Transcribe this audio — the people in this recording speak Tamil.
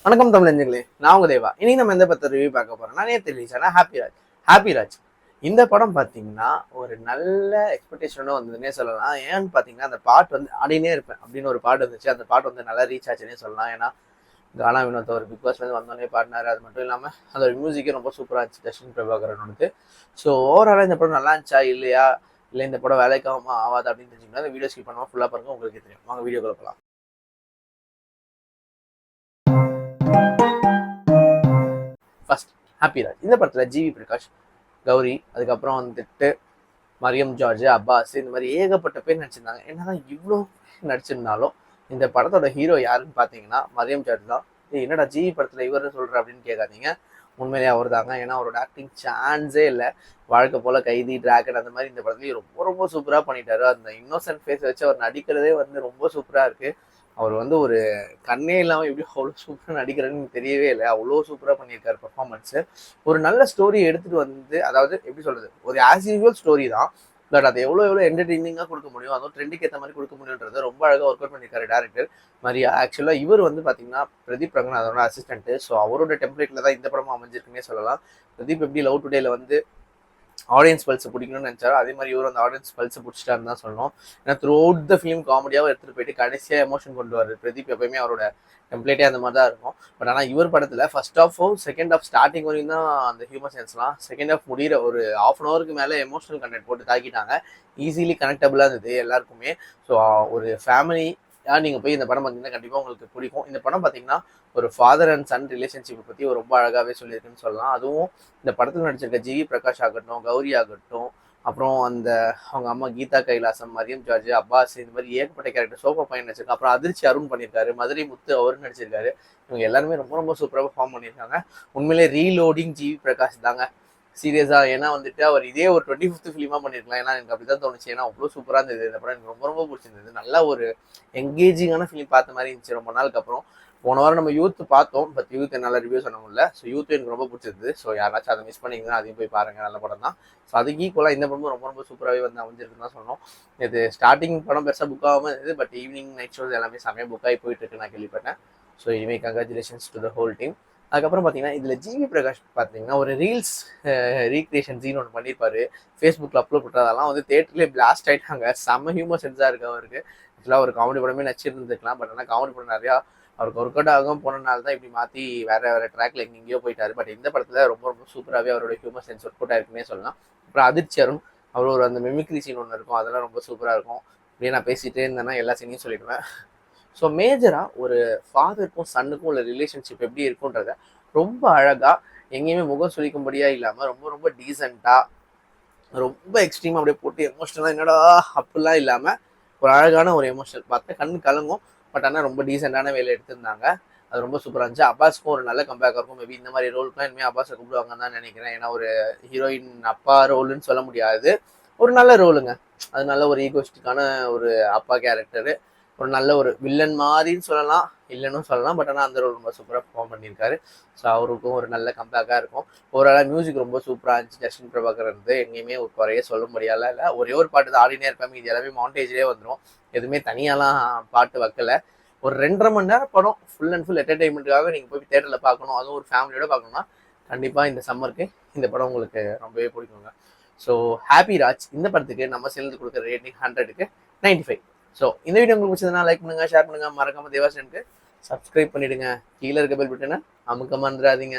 வணக்கம் தமிழஞ்சங்களே, நான் உங்க தேவா. இன்னைக்கு நம்ம எந்த பத்தி ரிவ்யூ பார்க்க போறோம்னா, நேற்று ரிலீஸ் ஆன ஹாப்பி ராஜ். இந்த படம் பார்த்தீங்கன்னா ஒரு நல்ல எக்ஸ்பெக்டேஷனோட வந்ததுன்னே சொல்லலாம். ஏன்னு பார்த்தீங்கன்னா அந்த பாட்டு வந்து ஆடினே இருப்பேன் அப்படின்னு ஒரு பாட்டு வந்துச்சு. அந்த பாட்டு வந்து நல்லா ரீச் ஆச்சுன்னே சொல்லலாம். ஏன்னா கானா வினோத் ஒரு பிக் பாஸ்லேருந்து வந்தோடனே பாடினாரு. அது மட்டும் இல்லாமல் அதோட மியூசிக்கே ரொம்ப சூப்பராக இருந்துச்சு தர்ஷன் பிரபாகரனோடது. ஸோ ஓவராலாக இந்த படம் நல்லா இருந்துச்சா இல்லையா, இல்லை இந்த படம் வேலைக்காக ஆகாது அப்படின்னு தெரிஞ்சுங்கன்னா அந்த வீடியோ ஸ்கிப் பண்ணாமல் ஃபுல்லாக பாருங்க, உங்களுக்கு தெரியும். வாங்க வீடியோ போகலாம். ஃபர்ஸ்ட் ஹாப்பிராஜ். இந்த படத்தில் ஜிவி பிரகாஷ், கௌரி, அதுக்கப்புறம் வந்துட்டு மரியம் ஜார்ஜ், அப்பாஸ், இந்த மாதிரி ஏகப்பட்ட பேர் நடிச்சிருந்தாங்க. என்னதான் இவ்வளோ நடிச்சிருந்தாலும் இந்த படத்தோட ஹீரோ யாருன்னு பார்த்தீங்கன்னா மரியம் ஜார்ஜ் தான். என்னடா ஜிவி படத்தில் இவர் சொல்கிற அப்படின்னு கேட்காதீங்க, உண்மையிலேயே அவர் தாங்க. ஏன்னா அவரோட ஆக்டிங் சான்ஸே இல்லை. வாழ்க்கை போல கைதி, டிராகன் அந்த மாதிரி இந்த படத்துலேயும் ரொம்ப ரொம்ப சூப்பராக பண்ணிட்டாரு. அந்த இன்னோசன்ட் ஃபேஸ் வச்சு அவர் நடிக்கிறதே வந்து ரொம்ப சூப்பராக இருக்குது. அவர் வந்து ஒரு கண்ணே இல்லாமல் எப்படி அவ்வளோ சூப்பராக நடிக்கிறேன்னு தெரியவே இல்லை. அவ்வளோ சூப்பராக பண்ணியிருக்காரு பர்ஃபார்மன்ஸு. ஒரு நல்ல ஸ்டோரி எடுத்துகிட்டு வந்து, அதாவது எப்படி சொல்கிறது, ஒரு ஆஸ் யூஸ்வல் ஸ்டோரி தான், பட் அதை எவ்வளோ என்டர்டெய்னிங்காக கொடுக்க முடியும், அதுவும் ட்ரெண்டுக்கு ஏற்ற மாதிரி கொடுக்க முடியுன்றது ரொம்ப அழகாக ஒர்க் அவுட் பண்ணியிருக்காரு டேரக்டர் மரியா. ஆக்சுவலாக இவர் வந்து பார்த்தீங்கன்னா பிரதீப் ரங்கநாதனோட அசிஸ்டன்ட்டு. ஸோ அவரோட டெம்ப்ளேட்டில் தான் இந்த படமும் அமைஞ்சிருக்குன்னே சொல்லலாம். பிரதீப் எப்படி லவ் டுடேல வந்து ஆடியன்ஸ் பல்ஸை பிடிக்கணும்னு நினச்சாரோ அதே மாதிரி இவர் அந்த ஆடியன்ஸ் பல்ஸை பிடிச்சிட்டாருன்னு தான் சொல்லணும். ஏன்னா த்ரூ அவுட் த ஃபிலிம் காமெடியாகவும் எடுத்துகிட்டு போயிட்டு கடைசியாக எமோஷன் கொண்டு வர்றது பிரதீப். எப்பயுமே அவரோட டெம்ப்ளேட்டே அந்த மாதிரி தான் இருக்கும். பட் ஆனால் இவர் படத்தில் ஃபர்ஸ்ட் ஹாஃபோ செகண்ட் ஹாஃப் ஸ்டார்டிங் வரைக்கும் தான் அந்த ஹியூமர் சென்ஸ்லாம், செகண்ட் ஹாஃப் முடிகிற ஒரு ½ அன் ஹவருக்கு மேலே எமோஷனல் கண்டென்ட் போட்டு தாக்கிட்டாங்க. ஈஸிலி கனெக்டபுளாக இருந்தது எல்லாருக்குமே. ஸோ ஒரு ஃபேமிலி நீங்கள் போய் இந்த படம் பார்த்தீங்கன்னா கண்டிப்பாக உங்களுக்கு பிடிக்கும். இந்த படம் பார்த்தீங்கன்னா ஒரு ஃபாதர் அண்ட் சன் ரிலேஷன்ஷிப்பை பற்றி ரொம்ப அழகாகவே சொல்லியிருக்குன்னு சொல்லலாம். அதுவும் இந்த படத்தில் நடிச்சிருக்க ஜிவி பிரகாஷ் ஆகட்டும், கௌரி ஆகட்டும், அப்புறம் அந்த அவங்க அம்மா கீதா கைலாசம், மரியம் ஜார்ஜ், அப்பாஸ், இந்த மாதிரி ஏகப்பட்ட கேரக்டர், சோஃபா பையன் நடிச்சிருக்காங்க. அப்புறம் அதிர்ச்சி அருண் பண்ணியிருக்காரு, மதுரை முத்து அவரும் நடிச்சிருக்காரு. இவங்க எல்லாருமே ரொம்ப ரொம்ப சூப்பராக பர்ஃபார்ம் பண்ணியிருக்காங்க. உண்மையிலே ரீலோடிங் ஜிவி பிரகாஷ் தாங்க, சீரியஸாக. ஏன்னா வந்துட்டு அவர் இதே ஒரு 25th ஃபிலிமாக பண்ணியிருக்கலாம். ஏன்னா எனக்கு அப்படி தான் தோணுச்சு. ஏன்னா அவ்வளோ சூப்பராக இருந்தது இந்த படம். எனக்கு ரொம்ப ரொம்ப பிடிச்சிருந்தது. நல்லா ஒரு எங்கேஜிங்கான ஃபிலிம் பார்த்த மாதிரி இருந்துச்சு ரொம்ப நாளுக்கு அப்புறம். போன வாரம் நம்ம யூத் பார்த்தோம், பட் யூத் என்னால் ரிவ்யூ பண்ண முடியல. ஸோ யூத் எனக்கு ரொம்ப பிடிச்சிருந்தது. ஸோ யாராச்சும் அதை மிஸ் பண்ணிங்கன்னா அதையும் போய் பாருங்க, நல்ல படம் தான். ஸோ அதுக்கு ஈக்குவலாக இந்த படமும் ரொம்ப ரொம்ப சூப்பராகவே வந்து அமைஞ்சிருக்குன்னு தான் சொன்னோம். இது ஸ்டார்டிங் படம் பெருசாக புக் ஆகாமல் இருந்தது, பட் ஈவினிங் நைட் ஷோஸ் எல்லாமே செமையாக புக் ஆகி போயிட்டு இருக்கு நான் கேள்விப்பட்டேன். ஸோ இனிமேல் congratulations to the whole team. அதுக்கப்புறம் பார்த்தீங்கன்னா இதில் ஜிவி பிரகாஷ் பார்த்தீங்கன்னா ஒரு ரீல்ஸ் ரீக்ரியேஷன் சீன் ஒன்று பண்ணியிருப்பாரு, ஃபேஸ்புக்கில் அப்லோட் பண்ணுறதெல்லாம் வந்து தேட்டர்லேயே பிளாஸ்ட் ஆகிட்டாங்க. செம்ம ஹியூமர் சென்ஸாக இருக்கு அவருக்கு. ஆக்சுவலாக ஒரு காமெடி படமே நடிச்சிருந்துருக்கலாம், பட் ஆனால் காமெடி படம் நிறையா அவருக்கு ஒர்க் அவுட் ஆகும் போனனால தான் இப்படி மாற்றி வேறு வேறு ட்ராக்ல எங்கேயோ போயிட்டாரு. பட் இந்த படத்தில் ரொம்ப ரொம்ப சூப்பராகவே அவரோட ஹியூமர் சென்ஸ் ஒர்க் அவுட் ஆயிருக்குன்னே சொல்லலாம். அப்புறம் அதிர்ச்சி அருண், அவர் ஒரு அந்த மிமிக்ரி சீன் ஒன்று இருக்கும், அதெல்லாம் ரொம்ப சூப்பராக இருக்கும். அப்படியே நான் பேசிகிட்டே இருந்தேன்னா எல்லா சீனையும் சொல்லிடுவேன். ஸோ மேஜராக ஒரு ஃபாதருக்கும் சன்னுக்கும் உள்ள ரிலேஷன்ஷிப் எப்படி இருக்குன்றத ரொம்ப அழகாக, எங்கேயுமே முகம் சுளிக்கும்படியாக இல்லாமல் ரொம்ப ரொம்ப டீசெண்டாக, ரொம்ப எக்ஸ்ட்ரீமாக அப்படியே போட்டு எமோஷனலாக என்னடா அப்படிலாம் இல்லாமல் ஒரு அழகான ஒரு எமோஷனல் பார்த்தா கண்ணு கலங்கும். பட் ஆனால் ரொம்ப டீசெண்டான வேலை எடுத்திருந்தாங்க. அது ரொம்ப சூப்பராக இருந்துச்சு. அப்பாஸ்க்கும் ஒரு நல்ல கம்பேக்காக இருக்கும். மேபி இந்த மாதிரி ரோலுக்குலாம் இனிமேல் அப்பாஸை கூப்பிடுவாங்கன்னு தான் நினைக்கிறேன். ஏன்னா ஒரு ஹீரோயின் அப்பா ரோலுன்னு சொல்ல முடியாது, ஒரு நல்ல ரோலுங்க. அது நல்ல ஒரு ஈகோஸ்டிக்கான ஒரு அப்பா கேரக்டரு, ஒரு நல்ல ஒரு வில்லன் மாதிரின்னு சொல்லலாம், இல்லைன்னு சொல்லலாம். பட் ஆனால் அந்த ரோல் ரொம்ப சூப்பராக பர்ஃபார்ம் பண்ணியிருக்காரு. ஸோ அவருக்கும் ஒரு நல்ல கம்பேக்காக இருக்கும். ஓவராலாக மியூசிக் ரொம்ப சூப்பராக இருந்துச்சு. தர்ஷன் பிரபாகர் இருந்து எங்கேயுமே ஒரு குறைய சொல்ல முடியாத இல்லை. ஒரே ஒரு பாட்டு தான் ஆடினே இருப்பாங்க, இது எல்லாமே மவுண்டேஜ்லேயே வந்துடும். எதுவுமே தனியாலாம் பாட்டு வைக்கல. ஒரு 2.5 மணி நேரம் படம் ஃபுல் அண்ட் ஃபுல் என்டர்டைன்மெண்ட்டுக்காக நீங்கள் போய் தேட்டரில் பார்க்கணும், அதுவும் ஒரு ஃபேமிலியோட பார்க்கணும்னா கண்டிப்பாக இந்த சம்மருக்கு இந்த படம் உங்களுக்கு ரொம்பவே பிடிக்குங்க. ஸோ ஹாப்பிராஜ் இந்த படத்துக்கு நம்ம சேர்ந்து கொடுக்குற ரேட்டிங் 100க்கு 95. ஸோ இந்த வீடியோ உங்களுக்கு பிடிச்சதுன்னா லைக் பண்ணுங்கள், ஷேர் பண்ணுங்கள், மறக்காமல் தேவாசனுக்கு சப்ஸ்கிரைப் பண்ணிவிடுங்க. கீழே இருக்க பெல் பட்டனை அமுக்க மறந்துடாதீங்க.